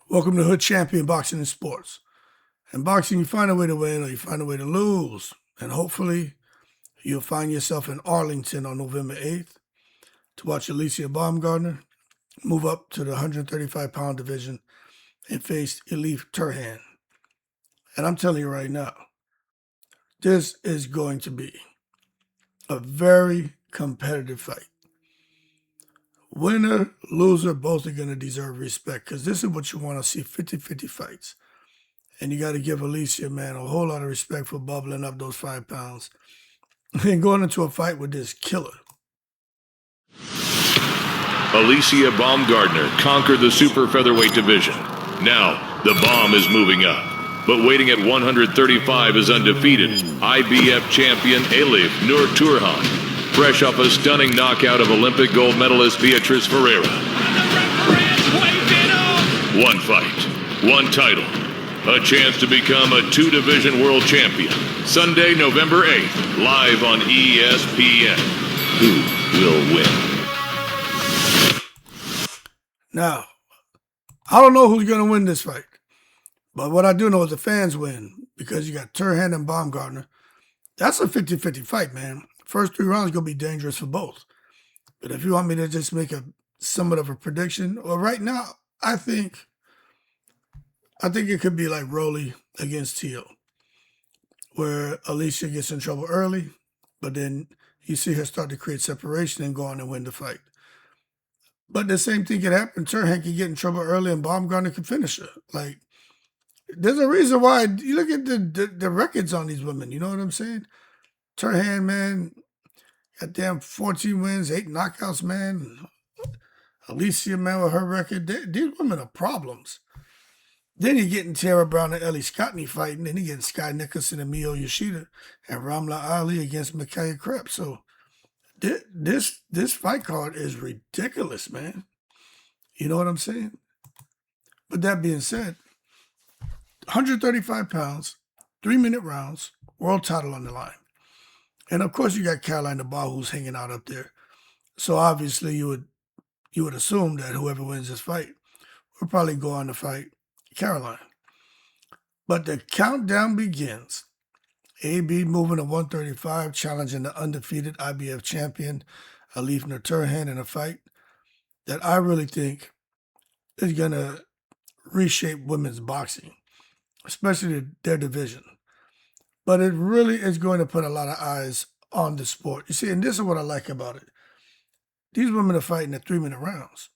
Welcome to Hood Champion Boxing and Sports. In boxing, you find a way to win or you find a way to lose. And hopefully, you'll find yourself in Arlington on November 8th to watch Alycia Baumgardner move up to the 135-pound division and face ELIF TURHAN. And I'm telling you right now, this is going to be a very competitive fight. Winner, loser, both are going to deserve respect because this is what you want to see, 50-50 fights. And you got to give Alycia, man, a whole lot of respect for bubbling up those 5 pounds and going into a fight with this killer. Alycia Baumgardner conquered the super featherweight division. Now, the bomb is moving up. But waiting at 135 is undefeated IBF champion Elif Nur Turhan, fresh off a stunning knockout of Olympic gold medalist Beatriz Ferreira. One fight, one title, a chance to become a 2-division world champion. Sunday, November 8th, live on ESPN. Who will win? Now, I don't know who's going to win this fight. But what I do know is the fans win because you got Turhan and Baumgardner. That's a 50-50 fight, man. First 3 rounds going to be dangerous for both. But if you want me to just make somewhat of a prediction, well, right now, I think it could be like Rolly against Teal, where Alycia gets in trouble early, but then you see her start to create separation and go on and win the fight. But the same thing could happen. Turhan can get in trouble early and Baumgardner can finish her. Like, there's a reason why. You look at the records on these women. You know what I'm saying? Turhan, man, goddamn 14 wins, 8 knockouts, man. Alycia, man, with her record. These women are problems. Then you're getting Tara Brown and Ellie Scottney fighting. Then you're getting Sky Nicholson and Mio Yoshida and Ramla Ali against Micaiah Krebs. So this fight card is ridiculous, man. You know what I'm saying? But that being said, 135 pounds, 3-minute rounds, world title on the line. And of course you got Caroline Dubois who's hanging out up there. So obviously you would assume that whoever wins this fight will probably go on to fight Caroline. But the countdown begins. AB moving to 135, challenging the undefeated IBF champion Elif Nur Turhan in a fight that I really think is going to reshape women's boxing, especially their division. But it really is going to put a lot of eyes on the sport. You see, and this is what I like about it. These women are fighting at 3-minute rounds.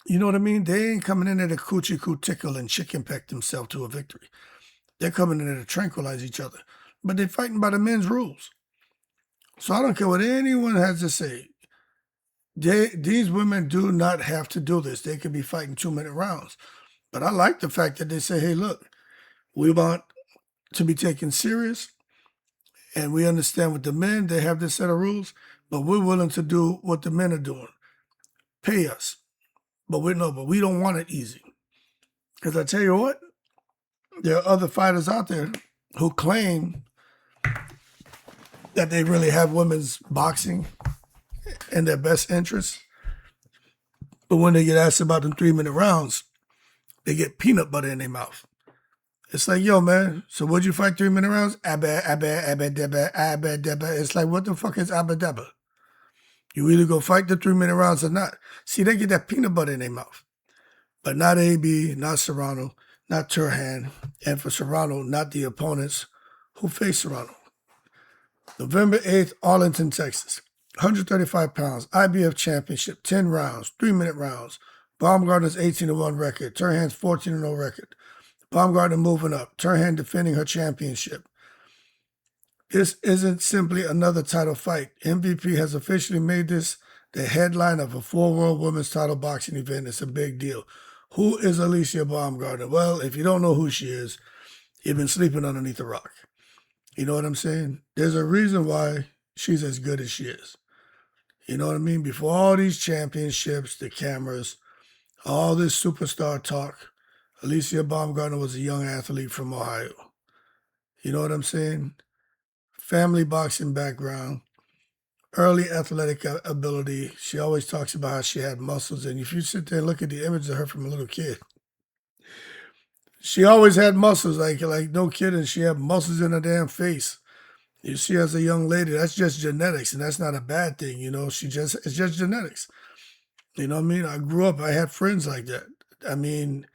You know what I mean? They ain't coming in there to coochie coo tickle and chicken peck themselves to a victory. They're coming in there to tranquilize each other. But they're fighting by the men's rules. So I don't care what anyone has to say. These women do not have to do this. They could be fighting 2-minute rounds. But I like the fact that they say, hey, look, we want to be taken serious, and we understand with the men, they have this set of rules, but we're willing to do what the men are doing. Pay us. But we don't want it easy. Because I tell you what, there are other fighters out there who claim that they really have women's boxing in their best interest. But when they get asked about them 3-minute rounds, they get peanut butter in their mouth. It's like, yo, man, so would you fight 3-minute rounds? It's like, what the fuck is abba-dabba? You either go fight the 3-minute rounds or not. See, they get that peanut butter in their mouth. But not AB, not Serrano, not Turhan, and for Serrano, not the opponents who face Serrano. November 8th, Arlington, Texas. 135 pounds, IBF championship, 10 rounds, 3-minute rounds. Baumgardner's 18-1 record, Turhan's 14-0 record. Baumgardner moving up, Turhan defending her championship. This isn't simply another title fight. MVP has officially made this the headline of a 4-world women's title boxing event. It's a big deal. Who is Alycia Baumgardner? Well, if you don't know who she is, you've been sleeping underneath a rock. You know what I'm saying? There's a reason why she's as good as she is. You know what I mean? Before all these championships, the cameras, all this superstar talk, Alycia Baumgardner was a young athlete from Ohio. You know what I'm saying? Family boxing background, early athletic ability. She always talks about how she had muscles. And if you sit there and look at the image of her from a little kid, She always had muscles, like no kidding. She had muscles in her damn face. You see, as a young lady, that's just genetics, and that's not a bad thing. It's just genetics. You know what I mean? I grew up, I had friends like that. I mean,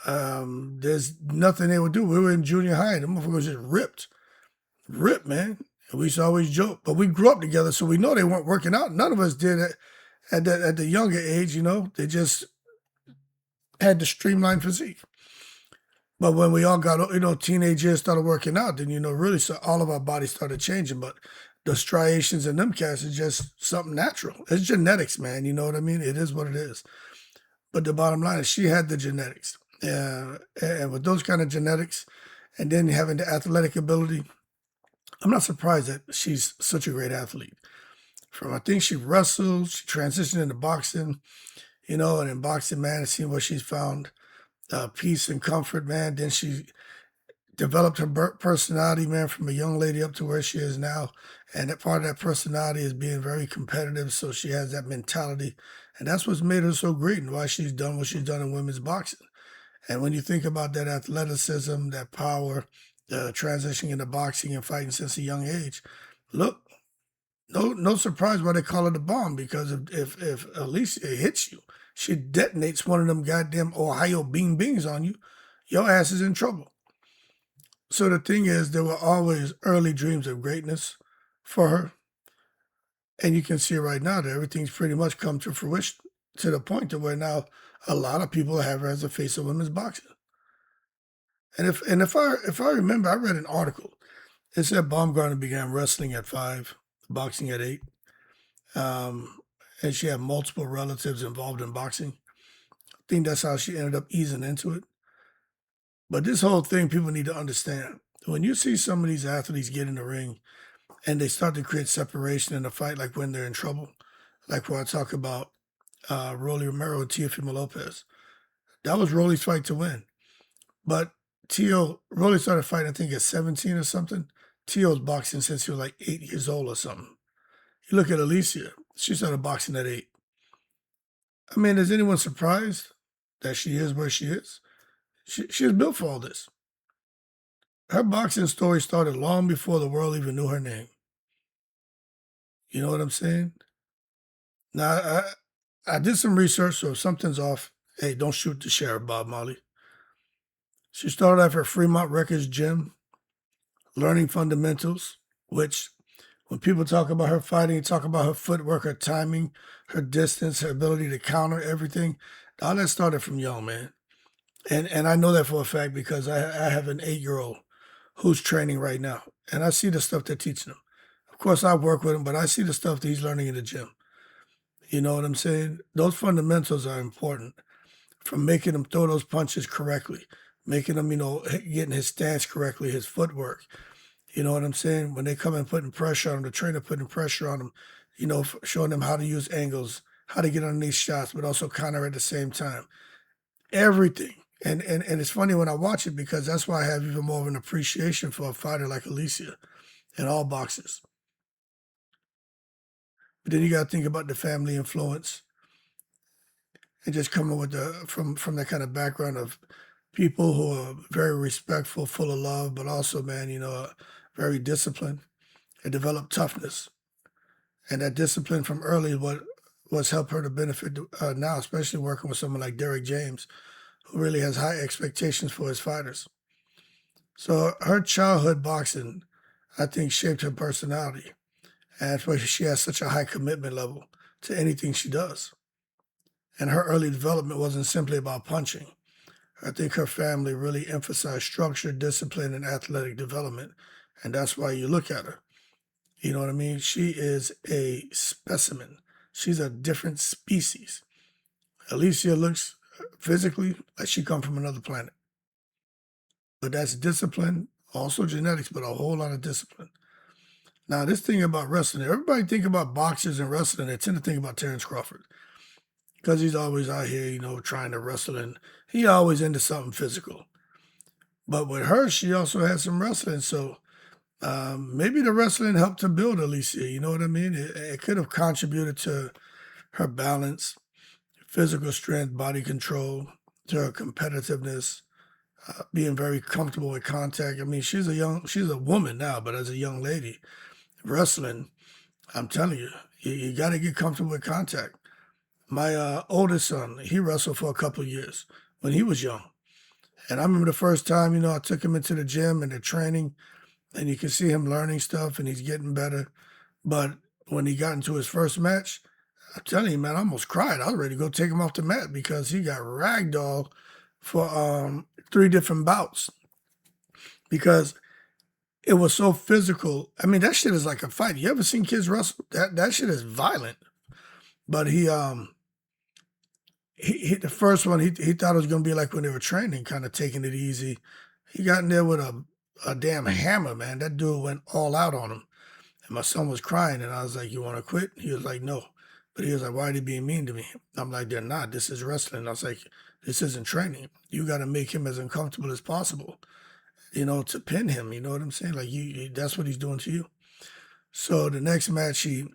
there's nothing they would do. We were in junior high, the motherfuckers just ripped, man. And we used to always joke, but we grew up together, so we know they weren't working out. None of us did it at the younger age. They just had the streamlined physique. But when we all got, teenage years, started working out, then, really, so all of our bodies started changing. But the striations in them cats is just something natural. It's genetics, man. You know what I mean? It is what it is. But the bottom line is she had the genetics. And with those kind of genetics, and then having the athletic ability, I'm not surprised that she's such a great athlete. I think she wrestled, she transitioned into boxing, and in boxing, man, it seems where she's found peace and comfort, man. Then she developed her personality, man, from a young lady up to where she is now. And that part of that personality is being very competitive. So she has that mentality. And that's what's made her so great and why she's done what she's done in women's boxing. And when you think about that athleticism, that power, the transition into boxing and fighting since a young age, look, no surprise why they call it a bomb, because if Alycia hits you, she detonates one of them goddamn Ohio beans on you, your ass is in trouble. So the thing is, there were always early dreams of greatness for her. And you can see right now that everything's pretty much come to fruition to the point to where now a lot of people have her as the face of women's boxing. And if I remember, I read an article. It said Baumgardner began wrestling at 5, boxing at 8. And she had multiple relatives involved in boxing. I think that's how she ended up easing into it. But this whole thing, people need to understand. When you see some of these athletes get in the ring and they start to create separation in a fight, like when they're in trouble, like when I talk about Rolly Romero and Teofimo Lopez, that was Rolly's fight to win. But Rolly started fighting, I think, at 17 or something. Teo's boxing since he was like 8 years old or something. You look at Alycia, she started boxing at 8. I mean, is anyone surprised that she is where she is? She was built for all this. Her boxing story started long before the world even knew her name. You know what I'm saying? Now, I did some research, so if something's off, hey, don't shoot the sheriff, Bob Marley. She started off at Fremont Records Gym, learning fundamentals, which when people talk about her fighting, talk about her footwork, her timing, her distance, her ability to counter everything. All that started from young, man. And I know that for a fact because I have an 8-year-old who's training right now. And I see the stuff they're teaching him. Of course, I work with him, but I see the stuff that he's learning in the gym. You know what I'm saying? Those fundamentals are important, from making him throw those punches correctly, making him, getting his stance correctly, his footwork. You know what I'm saying? When they come and putting pressure on him, the trainer putting pressure on him, showing them how to use angles, how to get underneath shots, but also counter at the same time. Everything. And it's funny when I watch it because that's why I have even more of an appreciation for a fighter like Alycia and all boxers. But then you got to think about the family influence and just coming with from that kind of background of people who are very respectful, full of love, but also, man, very disciplined and develop toughness. And that discipline from early what's helped her to benefit now, especially working with someone like Derek James, who really has high expectations for his fighters. So her childhood boxing, I think, shaped her personality. And that's why she has such a high commitment level to anything she does. And her early development wasn't simply about punching. I think her family really emphasized structure, discipline, and athletic development. And that's why you look at her. You know what I mean? She is a specimen. She's a different species. Alycia looks physically like she come from another planet. But that's discipline, also genetics, but a whole lot of discipline. Now, this thing about wrestling, everybody think about boxers and wrestling, they tend to think about Terrence Crawford because he's always out here, trying to wrestle, and he always into something physical. But with her, she also had some wrestling, so maybe the wrestling helped to build Alycia, you know what I mean? It could have contributed to her balance, physical strength, body control, to her competitiveness, being very comfortable with contact. I mean, she's a woman now, but as a young lady, wrestling, I'm telling you, you got to get comfortable with contact. My oldest son, he wrestled for a couple of years when he was young. And I remember the first time, I took him into the gym and the training, and you can see him learning stuff and he's getting better. But when he got into his first match, I'm telling you, man, I almost cried. I was ready to go take him off the mat because he got ragdolled for 3 different bouts because it was so physical. I mean, that shit is like a fight. You ever seen kids wrestle? That shit is violent. But he the first one, he thought it was gonna be like when they were training, kind of taking it easy. He got in there with a damn hammer, man. That dude went all out on him. And my son was crying, and I was like, "You want to quit?" He was like, "No." But he was like, "Why are they being mean to me?" I'm like, "They're not. This is wrestling." I was like, "This isn't training. You got to make him as uncomfortable as possible, to pin him." You know what I'm saying? Like that's what he's doing to you. So the next match he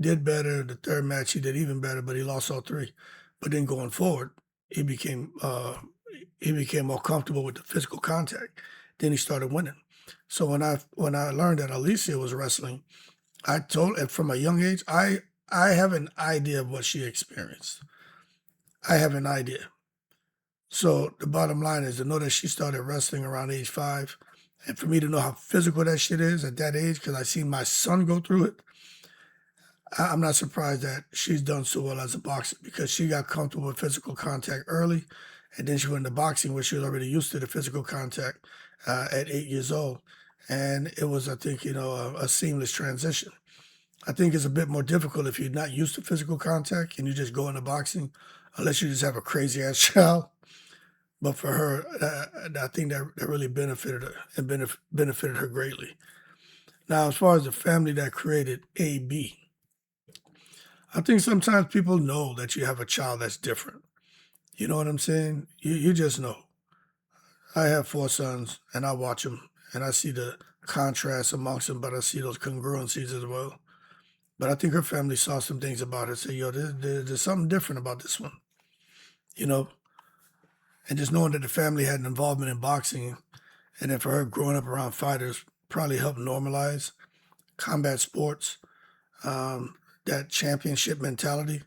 did better. The third match he did even better, but he lost all 3. But then going forward, he became more comfortable with the physical contact. Then he started winning. So when I learned that Alycia was wrestling, I told her from a young age, I have an idea of what she experienced. I have an idea. So the bottom line is to know that she started wrestling around age 5, and for me to know how physical that shit is at that age, because I seen my son go through it. I'm not surprised that she's done so well as a boxer because she got comfortable with physical contact early, and then she went into boxing where she was already used to the physical contact at 8 years old, and it was, I think, a seamless transition. I think it's a bit more difficult if you're not used to physical contact and you just go into boxing, unless you just have a crazy ass child. But for her, I think that really benefited her and benefited her greatly. Now, as far as the family that created AB, I think sometimes people know that you have a child that's different. You know what I'm saying? You just know. I have 4 sons, and I watch them, and I see the contrast amongst them, but I see those congruencies as well. But I think her family saw some things about her, say, yo, there's something different about this one, you know? And just knowing that the family had an involvement in boxing, and then for her growing up around fighters probably helped normalize combat sports, that championship mentality,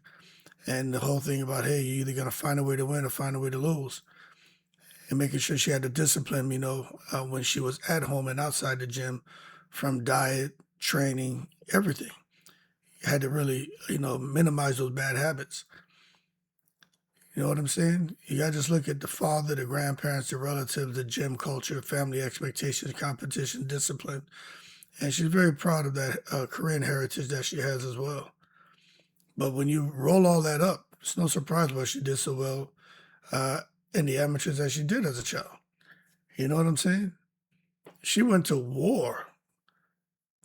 and the whole thing about, hey, you're either going to find a way to win or find a way to lose. And making sure she had the discipline, when she was at home and outside the gym, from diet, training, everything. You had to really, minimize those bad habits. You know what I'm saying? You got to just look at the father, the grandparents, the relatives, the gym culture, family expectations, competition, discipline. And she's very proud of that Korean heritage that she has as well. But when you roll all that up, it's no surprise why she did so well in the amateurs as she did as a child. You know what I'm saying? She went to war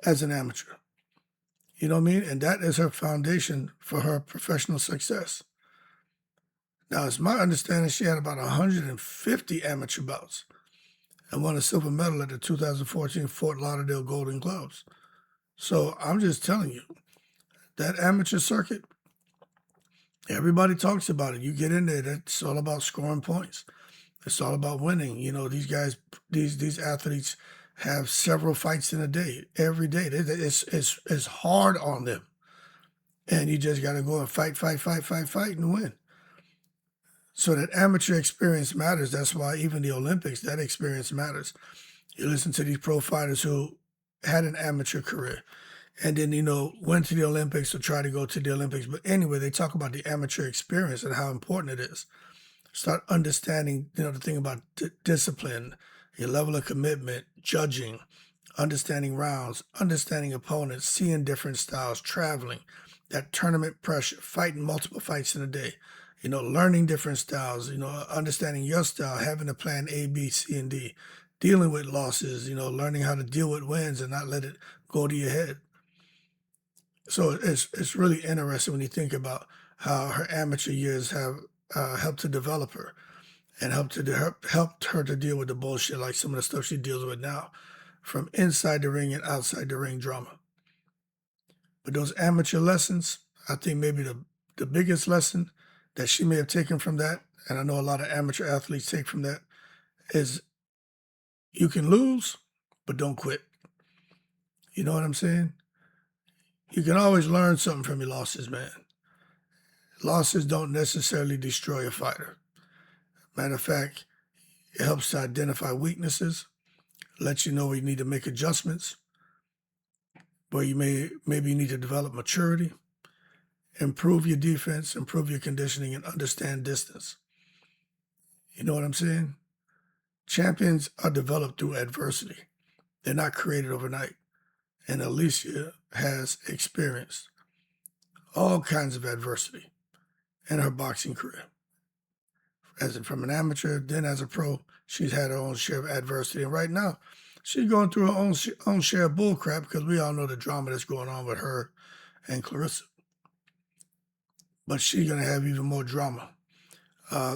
as an amateur. You know what I mean? And that is her foundation for her professional success. Now, it's my understanding she had about 150 amateur bouts and won a silver medal at the 2014 Fort Lauderdale Golden Gloves. So I'm just telling you, that amateur circuit, everybody talks about it. You get in there, it's all about scoring points. It's all about winning. These guys, these athletes have several fights in a day, every day. It's hard on them. And you just got to go and fight, and win. So that amateur experience matters. That's why even the Olympics, that experience matters. You listen to these pro fighters who had an amateur career and then, went to the Olympics or try to go to the Olympics. But anyway, they talk about the amateur experience and how important it is. Start understanding, the thing about discipline, your level of commitment, judging, understanding rounds, understanding opponents, seeing different styles, traveling, that tournament pressure, fighting multiple fights in a day, learning different styles, understanding your style, having a plan A, B, C, and D, dealing with losses, learning how to deal with wins and not let it go to your head. So it's really interesting when you think about how her amateur years have helped to develop her and helped her to deal with the bullshit like some of the stuff she deals with now, from inside the ring and outside the ring drama. But those amateur lessons, I think maybe the biggest lesson that she may have taken from that, and I know a lot of amateur athletes take from that, is you can lose, but don't quit. You know what I'm saying? You can always learn something from your losses, man. Losses don't necessarily destroy a fighter. Matter of fact, it helps to identify weaknesses, lets you know where you need to make adjustments, where maybe you need to develop maturity, improve your defense, improve your conditioning, and understand distance. You know what I'm saying? Champions are developed through adversity. They're not created overnight. And Alycia has experienced all kinds of adversity in her boxing career. From an amateur, then as a pro, she's had her own share of adversity. And right now, she's going through her own share of bullcrap because we all know the drama that's going on with her and Clarissa. But she's going to have even more drama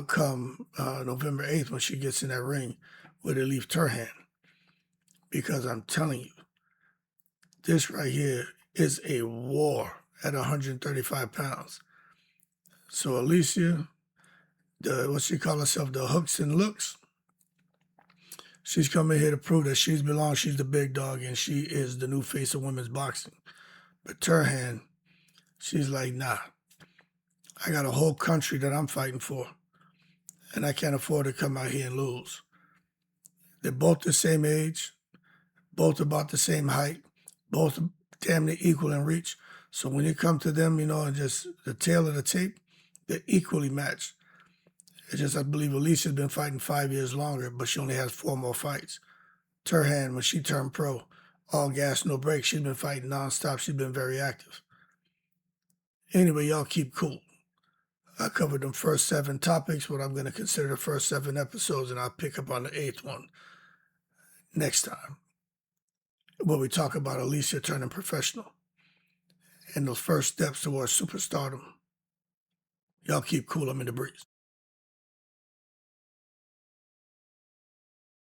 come November 8th when she gets in that ring with ELIF TURHAN. Because I'm telling you, this right here is a war at 135 pounds. So Alycia, what she call herself, the hooks and looks, she's coming here to prove that she's the big dog, and she is the new face of women's boxing. But Turhan, she's like, nah, I got a whole country that I'm fighting for, and I can't afford to come out here and lose. They're both the same age, both about the same height, both damn near equal in reach. So when you come to them, and just the tail of the tape, they're equally matched. It's just, I believe Alicia's been fighting 5 years longer, but she only has 4 more fights. Turhan, when she turned pro, all gas, no brakes, she's been fighting nonstop. She's been very active. Anyway, y'all keep cool. I covered them first 7 topics, what I'm going to consider the first 7 episodes, and I'll pick up on the 8th one next time, where we talk about Alycia turning professional and those first steps towards superstardom. Y'all keep cool. I'm in the breeze.